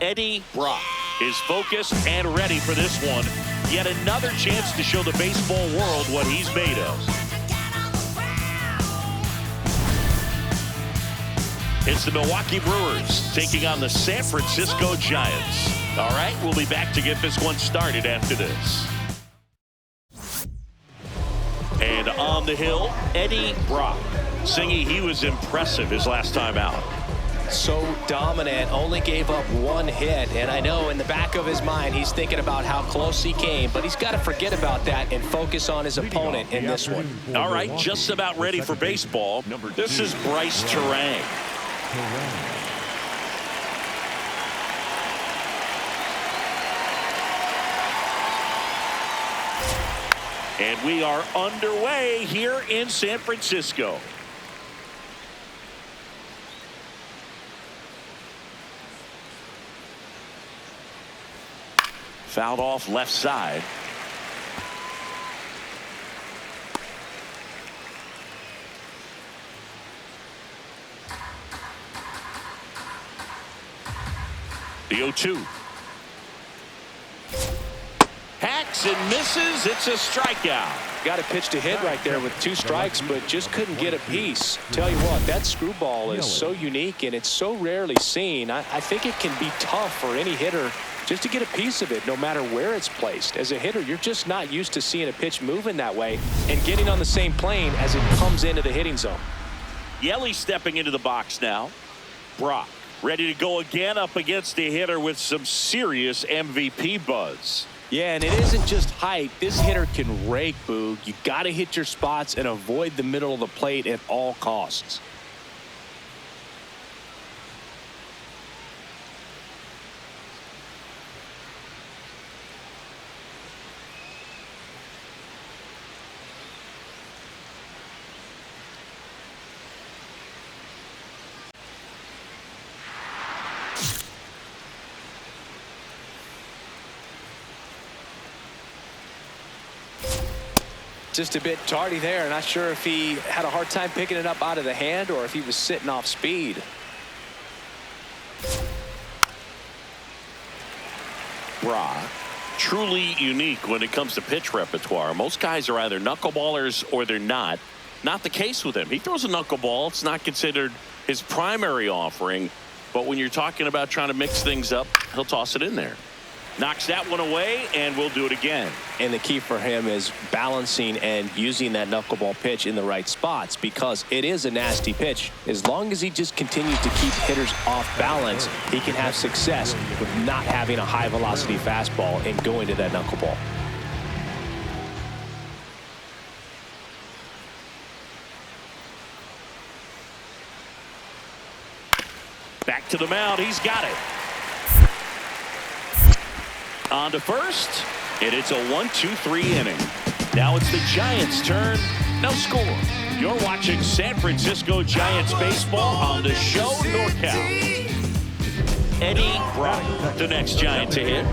Eddie Brock is focused and ready for this one. Yet another chance to show the baseball world what he's made of. It's the Milwaukee Brewers taking on the San Francisco Giants. All right, we'll be back to get this one started after this. And on the hill, Eddie Brock. Singy, he was impressive his last time out. So dominant, only gave up one hit, and I know in the back of his mind he's thinking about how close he came, but he's got to forget about that and focus on his opponent in this one. All right, just about ready for baseball. This is Bryce Terang. And we are underway here in San Francisco. Fouled off left side. The 0-2. Hacks and misses. It's a strikeout. Got a pitch to hit right there with 2 strikes, but just couldn't get a piece. Tell you what, that screwball is so unique and it's so rarely seen. I think it can be tough for any hitter just to get a piece of it, no matter where it's placed. As a hitter, you're just not used to seeing a pitch moving that way and getting on the same plane as it comes into the hitting zone. Yelly stepping into the box now. Brock ready to go again up against a hitter with some serious MVP buzz. Yeah, and it isn't just height. This hitter can rake, Boog. You got to hit your spots and avoid the middle of the plate at all costs. Just a bit tardy there. Not sure if he had a hard time picking it up out of the hand or if he was sitting off speed. Brock, truly unique when it comes to pitch repertoire. Most guys are either knuckleballers or they're not. Not the case with him. He throws a knuckleball. It's not considered his primary offering. But when you're talking about trying to mix things up, he'll toss it in there. Knocks that one away, and we'll do it again. And the key for him is balancing and using that knuckleball pitch in the right spots, because it is a nasty pitch. As long as he just continues to keep hitters off balance, he can have success with not having a high-velocity fastball and going to that knuckleball. Back to the mound. He's got it. On to first, and it's a 1-2-3 inning. Now it's the Giants' turn. No score. You're watching San Francisco Giants baseball on the show NorCal. Eddie Brock, the next Giant to hit.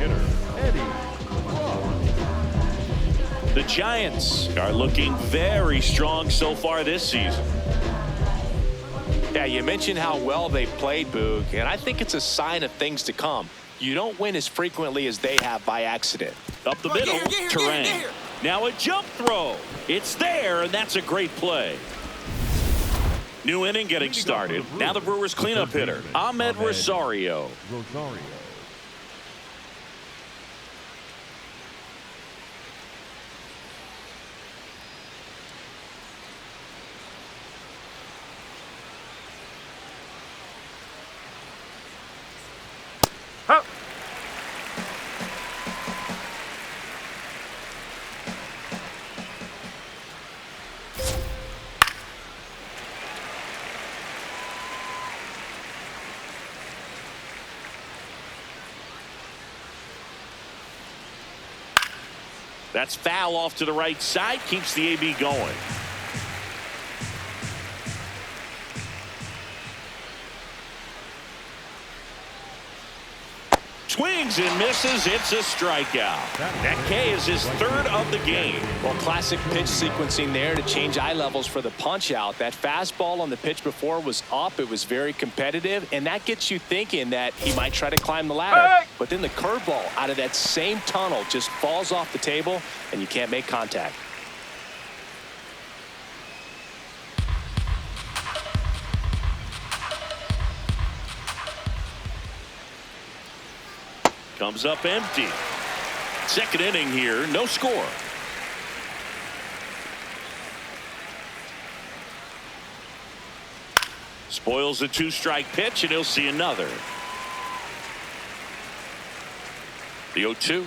The Giants are looking very strong so far this season. Yeah, you mentioned how well they played, Boog, and I think it's a sign of things to come. You don't win as frequently as they have by accident. Up the middle, Terang. Now a jump throw. It's there, and that's a great play. New inning getting started. Now the Brewers cleanup hitter, Ahmed Rosario. That's foul off to the right side. Keeps the AB going. Swings and misses. It's a strikeout. That K is his third of the game. Well, classic pitch sequencing there to change eye levels for the punch out. That fastball on the pitch before was up. It was very competitive, and that gets you thinking that he might try to climb the ladder. But then the curveball out of that same tunnel just falls off the table, and you can't make contact. Comes up empty. Second inning here, no score. Spoils a 2-strike pitch, and he'll see another. The 0-2.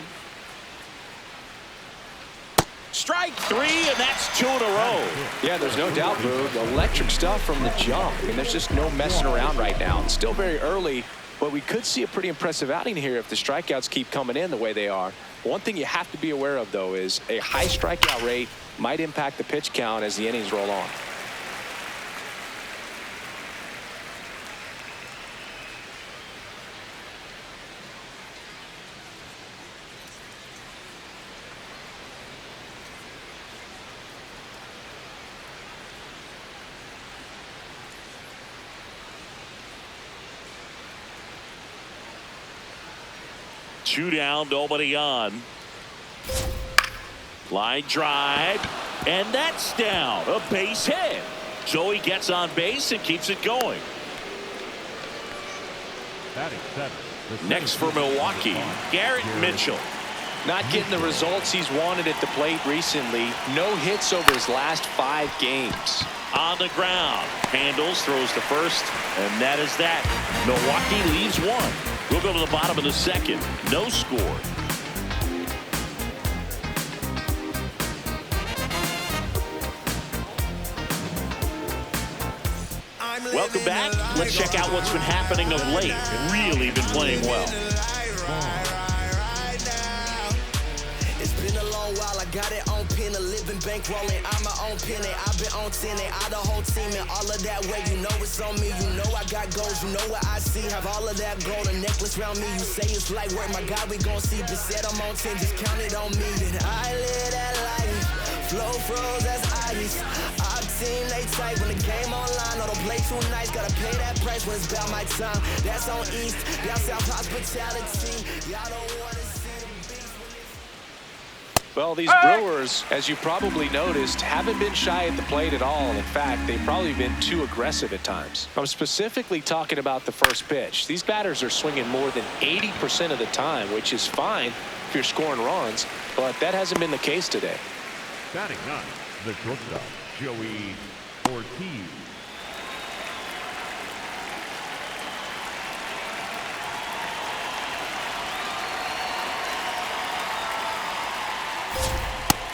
Strike 3, and that's 2 in a row. Yeah, there's no doubt, Boog. Electric stuff from the jump. I mean, there's just no messing around right now. It's still very early, but we could see a pretty impressive outing here if the strikeouts keep coming in the way they are. One thing you have to be aware of, though, is a high strikeout rate might impact the pitch count as the innings roll on. Two down, nobody on. Line drive, and that's down. A base hit. So he gets on base and keeps it going. Next for Milwaukee, Garrett Mitchell. Not getting the results he's wanted at the plate recently. No hits over his last 5 games. On the ground, handles, throws to first, and that is that. Milwaukee leaves 1. We'll go to the bottom of the second. No score. Welcome back. Let's check out what's been happening of late. Really been playing well. It's been a long while. I got it on pin, a living bankrolling. I'm my own penny. I've been on 10 and I the whole team and all of that way. You know it's on me. You know I got goals. You know what I see. Have all of that gold, a necklace around me. You say it's light work. My God, we gon' see. Just said I'm on 10. Just count it on me. And I live that life. Flow froze as ice. Our team, they tight when the game online. Oh, don't play too nice. Gotta pay that price when it's about my time. That's on East. Down South hospitality. Y'all don't wanna see the beast. Well, these Brewers, as you probably noticed, haven't been shy at the plate at all. In fact, they've probably been too aggressive at times. I'm specifically talking about the first pitch. These batters are swinging more than 80% of the time, which is fine if you're scoring runs, but that hasn't been the case today. Batting 9, the shortstop, Joey Ortiz.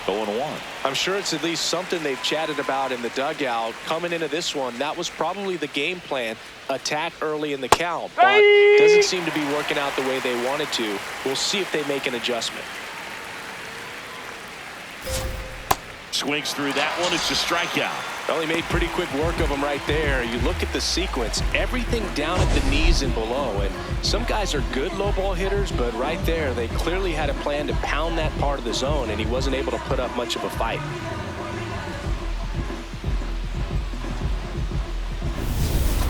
Going 1. I'm sure it's at least something they've chatted about in the dugout. Coming into this one, that was probably the game plan. Attack early in the count, but doesn't seem to be working out the way they wanted to. We'll see if they make an adjustment. Swings through that one. It's a strikeout. Well, he made pretty quick work of him right there. You look at the sequence, everything down at the knees and below. And some guys are good low ball hitters, but right there, they clearly had a plan to pound that part of the zone, and he wasn't able to put up much of a fight.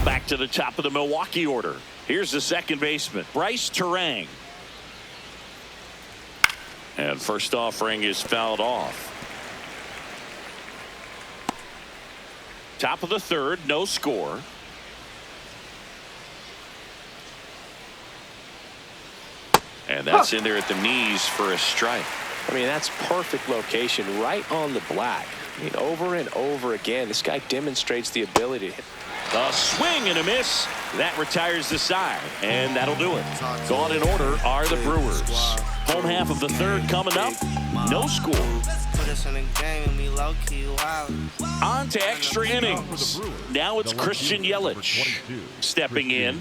Back to the top of the Milwaukee order. Here's the second baseman, Bryce Terang. And first offering is fouled off. Top of the third, no score. And that's in there at the knees for a strike. I mean, that's perfect location, right on the black. I mean, over and over again, this guy demonstrates the ability to hit. A swing and a miss. That retires the side, and that'll do it. Gone in order are the Brewers. Home half of the third coming up. No score. On to extra innings. Now it's Christian Yelich stepping in.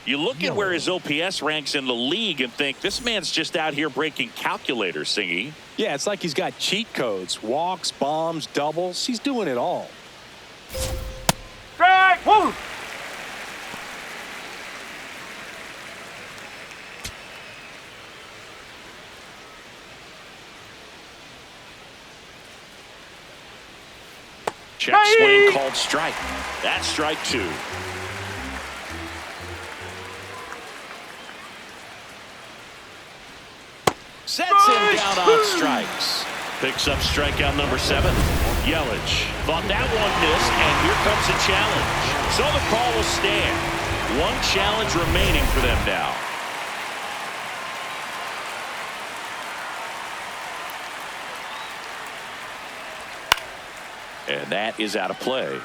You look at where his OPS ranks in the league and think this man's just out here breaking calculators, Singy. Yeah, it's like he's got cheat codes. Walks, bombs, doubles. He's doing it all. Strike! Woo! Check swing called strike. That's strike 2. Sets him down on strikes. Picks up strikeout number 7. Yelich thought that one missed, and here comes a challenge. So the call will stand. One challenge remaining for them now. And that is out of play.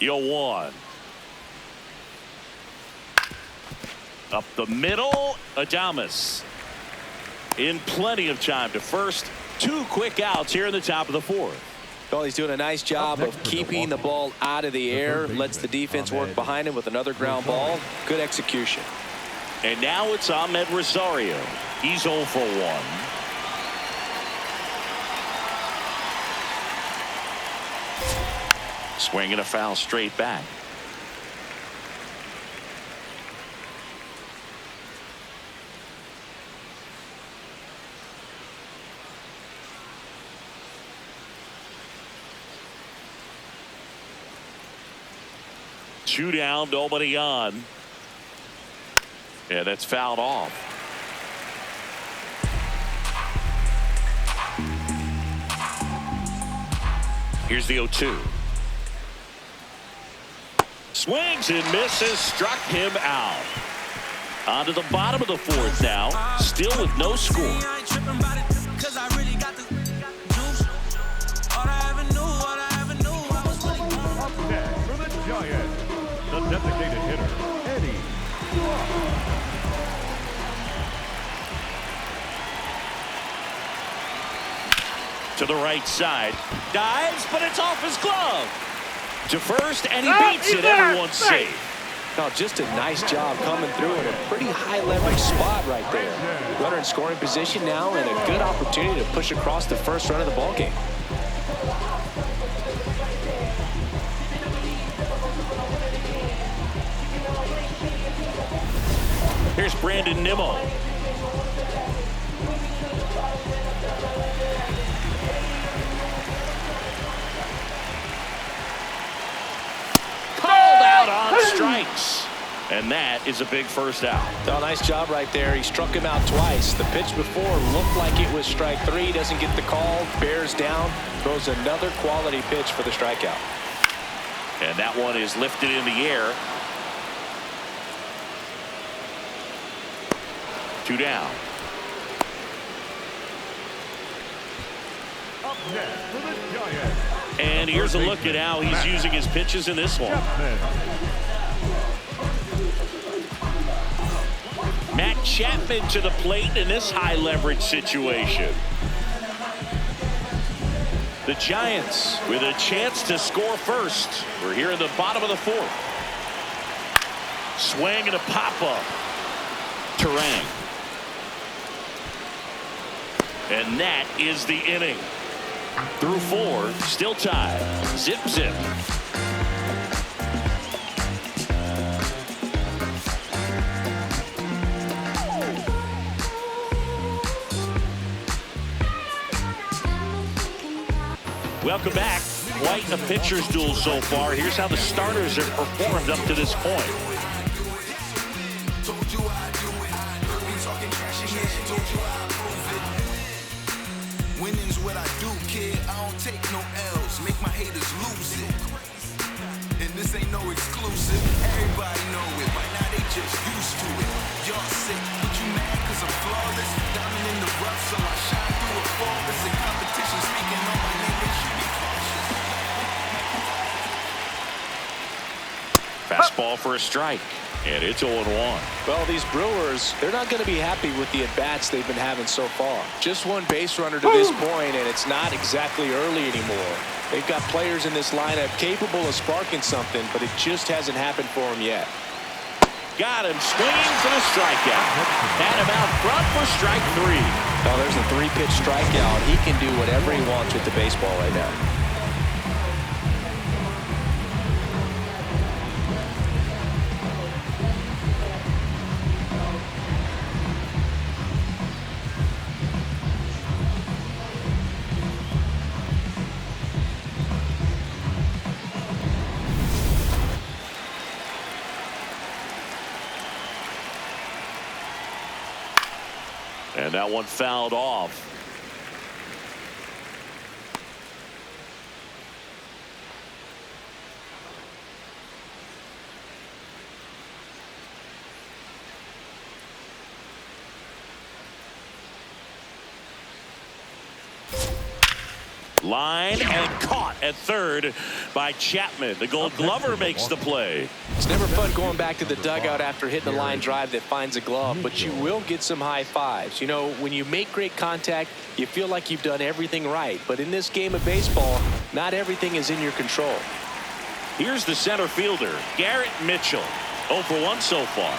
Yo, 1. Up the middle, Adames in plenty of time to first. 2 quick outs here in the top of the 4th. Well, he's doing a nice job of keeping the ball out of the air. Lets the defense work behind him with another ground ball. Good execution. And now it's Ahmed Rosario. He's 0 for 1. Swinging a foul straight back. Two down, nobody on. Yeah, that's fouled off. Here's the 0-2. Swings and misses, struck him out. On to the bottom of the 4th now, still with no score. Up next for the Giants, the designated hitter, Eddie. To the right side, dives, but it's off his glove. To first, and he beats it. Everyone's safe. No, just a nice job coming through in a pretty high leverage spot right there. Runner in scoring position now, and a good opportunity to push across the first run of the ballgame. Here's Brandon Nimmo. Called out on strikes. And that is a big first out. Oh, nice job right there. He struck him out twice. The pitch before looked like it was strike 3. Doesn't get the call. Bears down. Throws another quality pitch for the strikeout. And that one is lifted in the air. 2 down. Up next for the Giants. And here's a look at how he's using his pitches in this one. Matt Chapman to the plate in this high leverage situation. The Giants with a chance to score first. We're here in the bottom of the 4th. Swing and a pop-up. Terang. And that is the inning. Through 4, still tied. Zip, zip. Welcome back. Quite a pitcher's duel so far. Here's how the starters have performed up to this point. Winning's what I do, kid. I don't take no L's. Make my haters lose it. And this ain't no exclusive. Everybody know it. By now they just used to it. Y'all sick, but you mad cause I'm flawless. Diamond in the rough, so I shine through a flawless. In competition, speaking on my name, they should be cautious. Fastball for a strike. And it's 0-1. Well, these Brewers, they're not going to be happy with the at-bats they've been having so far. Just one base runner to this point, and it's not exactly early anymore. They've got players in this lineup capable of sparking something, but it just hasn't happened for them yet. Got him swinging for the strikeout. Had him out front for strike 3. Oh, there's a 3-pitch strikeout. He can do whatever he wants with the baseball right now. And that one fouled off. Line and caught at third by Chapman. The Gold Glover makes the play. It's never fun going back to the dugout after hitting a line drive that finds a glove, but you will get some high fives. You know, when you make great contact, you feel like you've done everything right. But in this game of baseball, not everything is in your control. Here's the center fielder, Garrett Mitchell. 0 for 1 so far.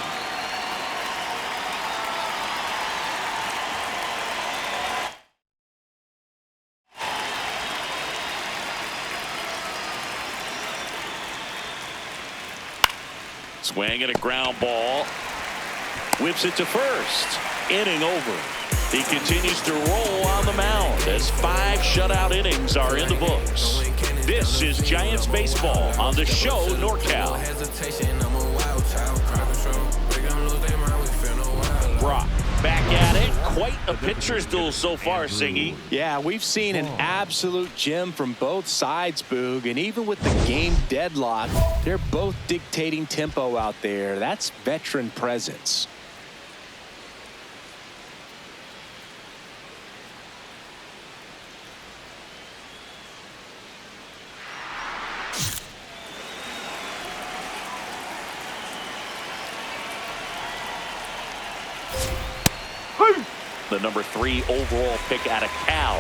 Swing and a ground ball. Whips it to first. Inning over. He continues to roll on the mound as 5 shutout innings are in the books. This is Giants baseball on the show NorCal. Brock back at it. Quite a pitcher's duel so far, Siggy. Yeah, we've seen an absolute gem from both sides, Boog, and even with the game deadlock, they're both dictating tempo out there. That's veteran presence. The number 3 overall pick out of Cal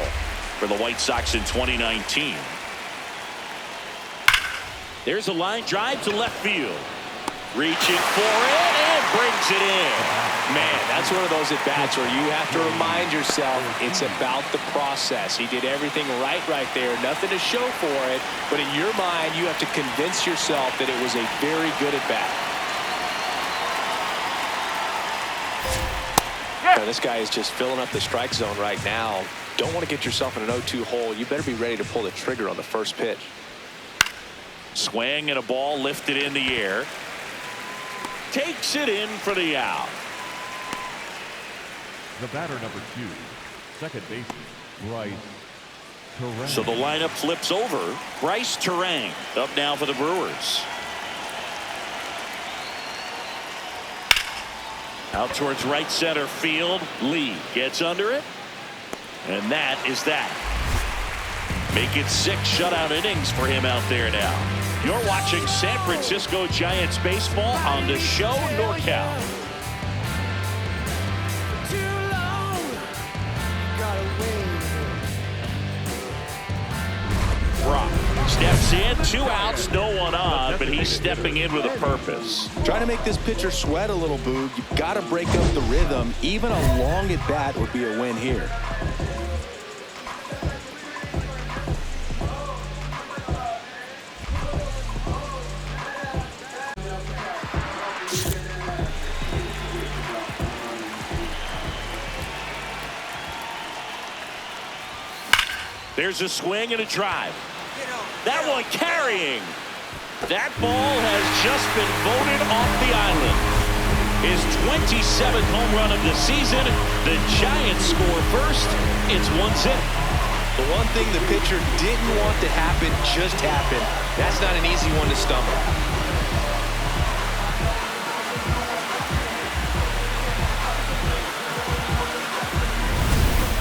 for the White Sox in 2019. There's a line drive to left field. Reaching for it and brings it in. Man, that's one of those at-bats where you have to remind yourself it's about the process. He did everything right there. Nothing to show for it. But in your mind, you have to convince yourself that it was a very good at-bat. This guy is just filling up the strike zone right now. Don't want to get yourself in an 0-2 hole. You better be ready to pull the trigger on the first pitch. Swing and a ball lifted in the air. Takes it in for the out. The batter number 2, second baseman, Bryce Terang. So the lineup flips over. Bryce Terang up now for the Brewers. Out towards right center field. Lee gets under it. And that is that. Make it 6 shutout innings for him out there now. You're watching San Francisco Giants baseball on the show NorCal. Brock steps in, 2 outs, no one on, but he's stepping in with a purpose. Trying to make this pitcher sweat a little, Boog. You've got to break up the rhythm. Even a long at bat would be a win here. There's a swing and a drive. That one carrying. That ball has just been voted off the island. His 27th home run of the season. The Giants score first. It's 1-0. The one thing the pitcher didn't want to happen just happened. That's not an easy one to stumble.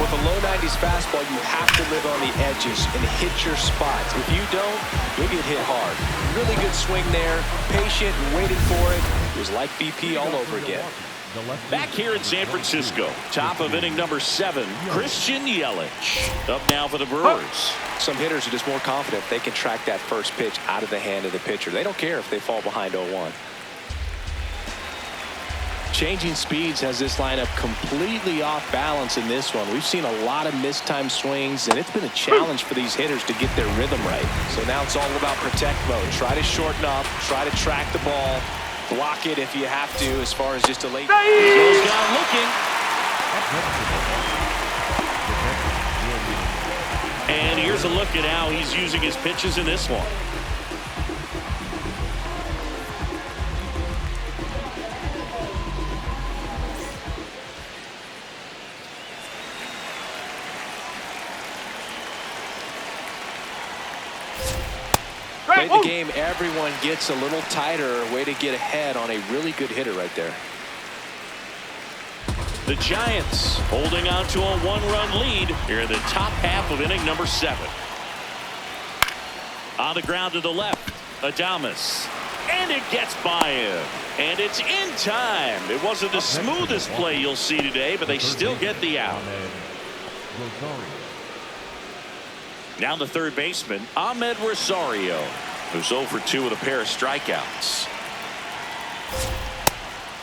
With a low 90s fastball, you have to live on the edges and hit your spots. If you don't, you'll get hit hard. Really good swing there. Patient and waited for it. It was like BP all over again. Back here in San Francisco, top of inning number 7, Christian Yelich up now for the Brewers. Some hitters are just more confident they can track that first pitch out of the hand of the pitcher. They don't care if they fall behind 0-1. Changing speeds has this lineup completely off balance in this one. We've seen a lot of mistimed swings, and it's been a challenge for these hitters to get their rhythm right. So now it's all about protect mode. Try to shorten up, try to track the ball, block it if you have to, as far as just a late. He goes down looking. And here's a look at how he's using his pitches in this one. Late in the game, everyone gets a little tighter. Way to get ahead on a really good hitter right there. The Giants holding on to a one-run lead here in the top half of inning number 7. On the ground to the left, Adames. And it gets by him. And it's in time. It wasn't the smoothest play you'll see today, but they still get the out. Now the third baseman, Ahmed Rosario, who's 0 for 2 with a pair of strikeouts.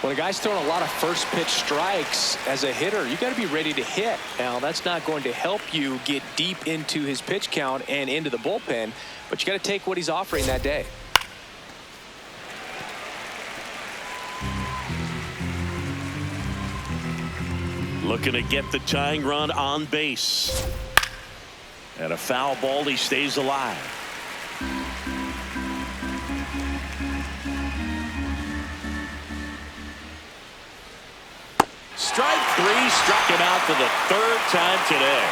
When a guy's throwing a lot of first pitch strikes as a hitter, you got to be ready to hit. Now, that's not going to help you get deep into his pitch count and into the bullpen, but you got to take what he's offering that day. Looking to get the tying run on base. And a foul ball, he stays alive. Strike 3, struck him out for the 3rd time today.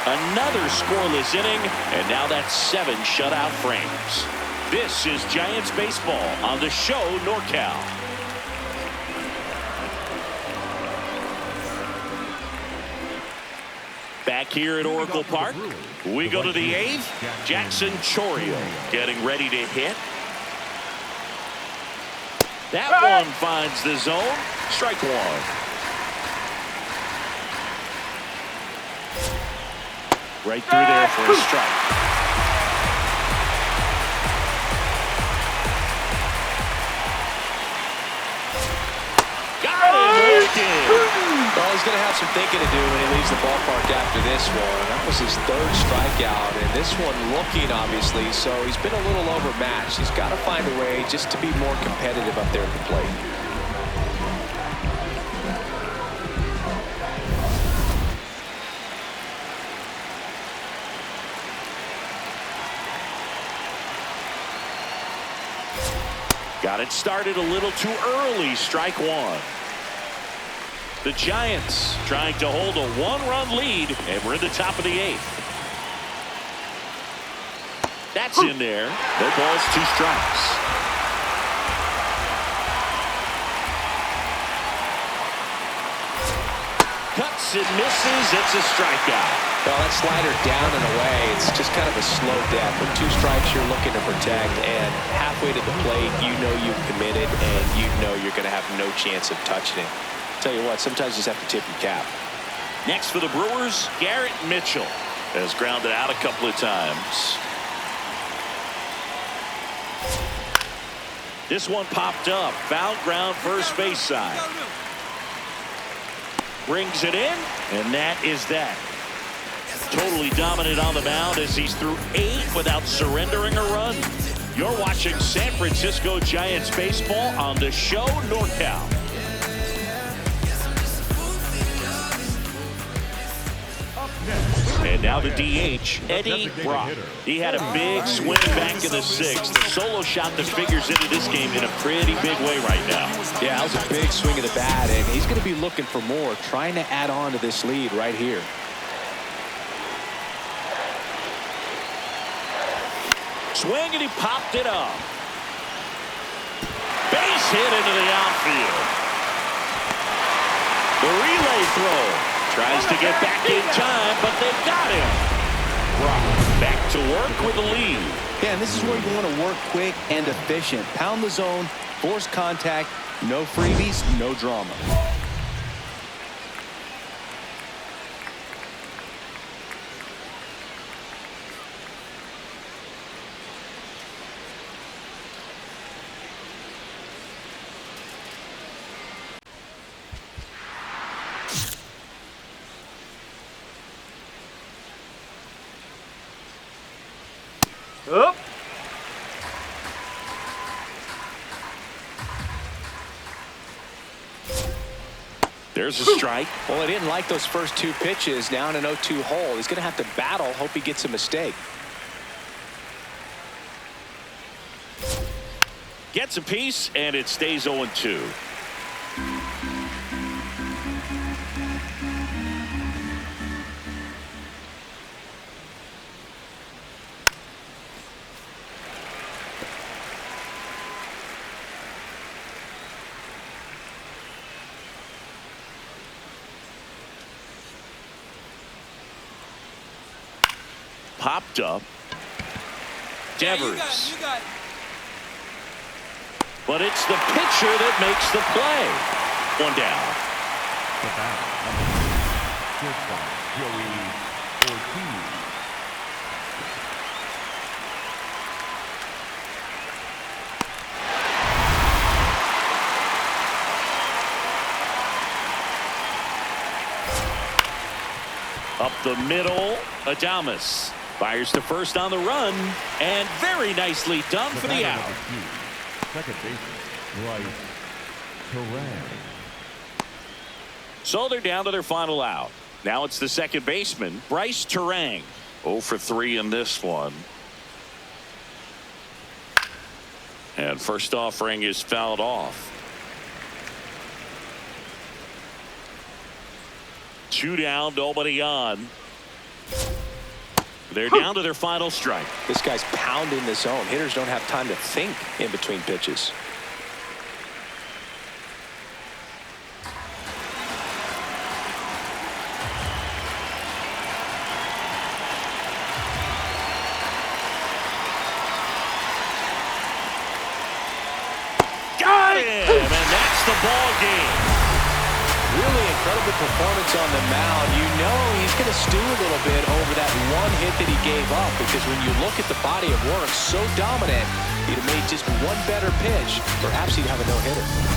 Another scoreless inning, and now that's 7 shutout frames. This is Giants baseball on the show NorCal. Back here at Oracle Park, we go to the 8th. Jackson Chourio getting ready to hit. That one finds the zone. Strike 1. Right through there for a strike. Got it looking. Well, he's going to have some thinking to do when he leaves the ballpark after this one. That was his 3rd strikeout, and this one looking, obviously, so he's been a little overmatched. He's got to find a way just to be more competitive up there at the plate. Got it started a little too early. Strike 1. The Giants trying to hold a 1-run lead, and we're in the top of the 8th. That's in there. No balls, 2 strikes. Cuts and misses. It's a strikeout. Well, that slider down and away, it's just kind of a slow death. With 2 strikes, you're looking to protect, and halfway to the plate, you know you've committed, and you know you're going to have no chance of touching it. Tell you what, sometimes you just have to tip your cap. Next for the Brewers, Garrett Mitchell has grounded out a couple of times. This one popped up. Foul ground, first base side. Brings it in, and that is that. Totally dominant on the mound as he's through 8 without surrendering a run. You're watching San Francisco Giants baseball on the show NorCal. And now the DH, Eddie Brock. He had a big swing back in the 6th. The solo shot that figures into this game in a pretty big way right now. Yeah, that was a big swing of the bat, and he's going to be looking for more, trying to add on to this lead right here. Swing, and he popped it up. Base hit into the outfield. The relay throw. Tries to get back in time, but they got him. Brock back to work with the lead. Yeah, and this is where you want to work quick and efficient. Pound the zone, force contact, no freebies, no drama. Up. There's a strike. Well, he didn't like those first 2 pitches. Now in an 0-2 hole. He's going to have to battle. Hope he gets a mistake. Gets a piece, and it stays 0-2. Popped up. Devers. You got it. But it's the pitcher that makes the play. 1 down. The batter, number 2, Joey Ortiz. Up the middle, Adames fires to first on the run, and very nicely done for the out. Second baseman, Bryce Terang. So they're down to their final out. Now it's the second baseman, Bryce Terang. 0 for 3 in this one. And first offering is fouled off. 2 down, nobody on. They're down to their final strike. This guy's pounding the zone. Hitters don't have time to think in between pitches. Got him, and that's the ball game. Really incredible performance on the mound. You know he's going to stew a little bit over that 1 hit that he gave up, because when you look at the body of work, so dominant, he'd have made just 1 better pitch. Perhaps he'd have a no-hitter.